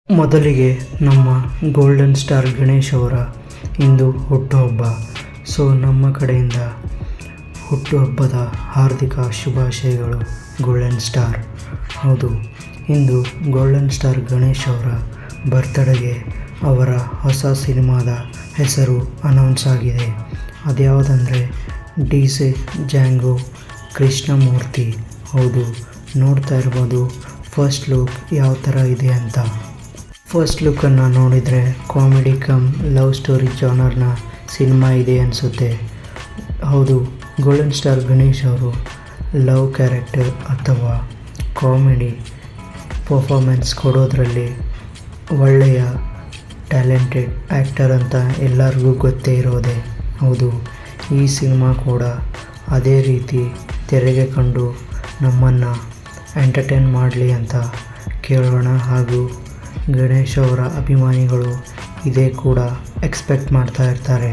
ಮೊದಲಿಗೆ ನಮ್ಮ golden star Ganesh ಅವರ ಇಂದು ಹುಟ್ಟುಹಬ್ಬ. ಸೊ ನಮ್ಮ ಕಡೆಯಿಂದ ಹುಟ್ಟುಹಬ್ಬದ ಹಾರ್ದಿಕ ಶುಭಾಶಯಗಳು ಗೋಲ್ಡನ್ ಸ್ಟಾರ್. ಹೌದು, ಇಂದು ಗೋಲ್ಡನ್ ಸ್ಟಾರ್ ಗಣೇಶ್ ಅವರ ಬರ್ತ್ಡೇಗೆ ಅವರ ಹೊಸ ಸಿನಿಮಾದ ಹೆಸರು ಅನೌನ್ಸ್ ಆಗಿದೆ. ಅದ್ಯಾವುದಂದರೆ ಡಿಜೆ ಜಾಂಗೋ ಕೃಷ್ಣಮೂರ್ತಿ. ಹೌದು, ನೋಡ್ತಾ ಇರ್ಬೋದು ಫಸ್ಟ್ ಲುಕ್ ಯಾವ ಥರ ಇದೆ ಅಂತ. ಫಸ್ಟ್ ಲುಕ್ಕನ್ನು ನೋಡಿದರೆ ಕಾಮಿಡಿ ಕಮ್ ಲವ್ ಸ್ಟೋರಿ ಜಾನರ್ನ ಸಿನಿಮಾ ಇದೆ ಅನಿಸುತ್ತೆ. ಹೌದು, ಗೋಲ್ಡನ್ ಸ್ಟಾರ್ ಗಣೇಶ್ ಅವರು ಲವ್ ಕ್ಯಾರೆಕ್ಟರ್ ಅಥವಾ ಕಾಮಿಡಿ ಪರ್ಫಾರ್ಮೆನ್ಸ್ ಕೊಡೋದ್ರಲ್ಲಿ ಒಳ್ಳೆಯ ಟ್ಯಾಲೆಂಟೆಡ್ ಆ್ಯಕ್ಟರ್ ಅಂತ ಎಲ್ಲರಿಗೂ ಗೊತ್ತೇ ಇರೋದೆ. ಹೌದು, ಈ ಸಿನಿಮಾ ಕೂಡ ಅದೇ ರೀತಿ ತೆರೆಗೆ ಕಂಡು ನಮ್ಮನ್ನು ಎಂಟರ್ಟೈನ್ ಮಾಡಲಿ ಅಂತ ಕೇಳೋಣ. ಹಾಗೂ ಗಣೇಶ್ ಅವರ ಅಭಿಮಾನಿಗಳು ಇದೇ ಕೂಡ ಎಕ್ಸ್ಪೆಕ್ಟ್ ಮಾಡ್ತಾ ಇರ್ತಾರೆ.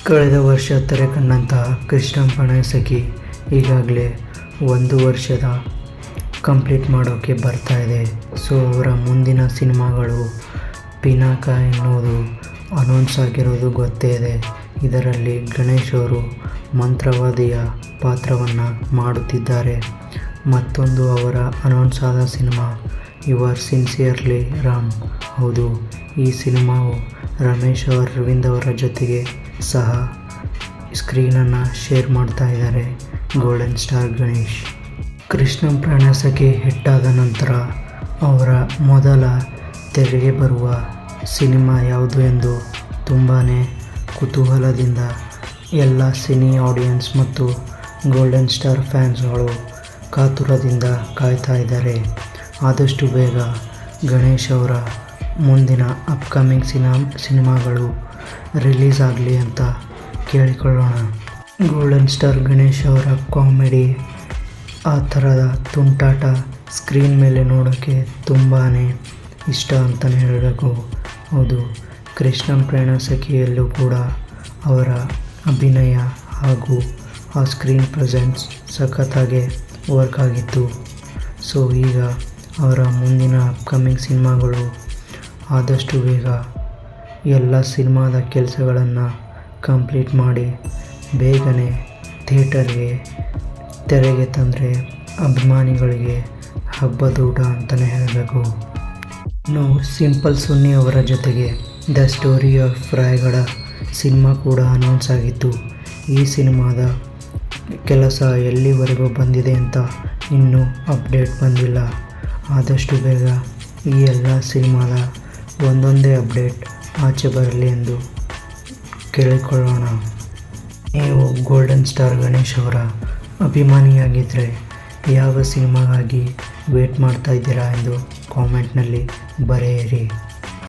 ಕಳೆದ ವರ್ಷ ತೆರೆ ಕಂಡಂತಹ ಕೃಷ್ಣ ಪ್ರಣಯಸಖಿ ಈಗಾಗಲೇ 1 ವರ್ಷದ ಕಂಪ್ಲೀಟ್ ಮಾಡೋಕ್ಕೆ ಬರ್ತಾ ಇದೆ. ಸೊ ಅವರ ಮುಂದಿನ ಸಿನಿಮಾಗಳು ಪಿನಾಕ ಎನ್ನುವುದು ಅನೌನ್ಸ್ ಆಗಿರೋದು ಗೊತ್ತೇ ಇದೆ. ಇದರಲ್ಲಿ ಗಣೇಶ್ ಅವರು ಮಂತ್ರವಾದಿಯ ಪಾತ್ರವನ್ನು ಮಾಡುತ್ತಿದ್ದಾರೆ. ಮತ್ತೊಂದು ಅವರ ಅನೌನ್ಸ್ ಆದ ಸಿನಿಮಾ ಯುವರ್ ಸಿನ್ಸಿಯರ್ಲಿ ರಾಮ್. ಹೌದು, ಈ ಸಿನಿಮಾವು ರಮೇಶ್ ಅರವಿಂದ್ ಅವರ ಜೊತೆಗೆ ಸಹ ಸ್ಕ್ರೀನನ್ನು ಶೇರ್ ಮಾಡ್ತಾ ಇದ್ದಾರೆ ಗೋಲ್ಡನ್ ಸ್ಟಾರ್ ಗಣೇಶ್. ಕೃಷ್ಣ ಪ್ರಣಯಸಖಿ ಹಿಟ್ಟಾದ ನಂತರ ಅವರ ಮೊದಲ ತೆರೆಗೆ ಬರುವ ಸಿನಿಮಾ ಯಾವುದು ಎಂದು ತುಂಬಾ ಕುತೂಹಲದಿಂದ ಎಲ್ಲ ಸಿನಿ ಆಡಿಯನ್ಸ್ ಮತ್ತು ಗೋಲ್ಡನ್ ಸ್ಟಾರ್ ಫ್ಯಾನ್ಸ್ಗಳು ಕಾತುರದಿಂದ ಕಾಯ್ತಾ ಇದ್ದಾರೆ. ಆದಷ್ಟು ಬೇಗ ಗಣೇಶ್ ಅವರ ಮುಂದಿನ ಅಪ್ಕಮಿಂಗ್ ಸಿನಿಮಾಗಳು ರಿಲೀಸ್ ಆಗಲಿ ಅಂತ ಕೇಳಿಕೊಳ್ಳೋಣ. ಗೋಲ್ಡನ್ ಸ್ಟಾರ್ ಗಣೇಶ್ ಅವರ ಕಾಮಿಡಿ, ಆ ಥರದ ತುಂಟಾಟ ಸ್ಕ್ರೀನ್ ಮೇಲೆ ನೋಡೋಕ್ಕೆ ತುಂಬಾ ಇಷ್ಟ ಅಂತಲೇ ಹೇಳಬೇಕು. ಹೌದು, ಕೃಷ್ಣ ಪ್ರಣಯಸಖಿಯಲ್ಲೂ ಕೂಡ ಅವರ ಅಭಿನಯ ಹಾಗೂ ಆ ಸ್ಕ್ರೀನ್ ಪ್ರೆಸೆನ್ಸ್ ಸಖತ್ತಾಗಿ ವರ್ಕ್ ಆಗಿತ್ತು. ಸೊ ಈಗ ಅವರ ಮುಂದಿನ ಅಪ್ಕಮಿಂಗ್ ಸಿನಿಮಾಗಳು ಆದಷ್ಟು ಬೇಗ ಎಲ್ಲ ಸಿನಿಮಾದ ಕೆಲಸಗಳನ್ನು ಕಂಪ್ಲೀಟ್ ಮಾಡಿ ಬೇಗನೆ ಥಿಯೇಟರ್ಗೆ ತೆರೆಗೆ ತಂದರೆ ಅಭಿಮಾನಿಗಳಿಗೆ ಹಬ್ಬದೂಟ ಅಂತಲೇ ಹೇಳಬೇಕು. ಇನ್ನು ಸಿಂಪಲ್ ಸುನ್ನಿ ಅವರ ಜೊತೆಗೆ the story of Raigad cinema ಕೂಡ ಅನೌನ್ಸ್ ಆಗಿತ್ತು. ಈ ಸಿನಿಮಾದ ಕೆಲಸ ಎಲ್ಲಿವರೆಗೂ ಬಂದಿದೆ ಅಂತ ಇನ್ನೂ ಅಪ್ಡೇಟ್ ಬಂದಿಲ್ಲ. ಆದಷ್ಟು ಬೇಗ ಈ ಎಲ್ಲ ಸಿನಿಮಾದ ಒಂದೊಂದೇ ಅಪ್ಡೇಟ್ ಆಚೆ ಬರಲಿ ಎಂದು ಕೇಳಿಕೊಳ್ಳೋಣ. ನೀವು ಗೋಲ್ಡನ್ ಸ್ಟಾರ್ ಗಣೇಶ್ ಅವರ ಅಭಿಮಾನಿಯಾಗಿದ್ದರೆ ಯಾವ ಸಿನಿಮಾಗಾಗಿ ವೇಟ್ ಮಾಡ್ತಾ ಇದ್ದೀರಾ ಎಂದು ಕಾಮೆಂಟ್ನಲ್ಲಿ ಬರೆಯಿರಿ.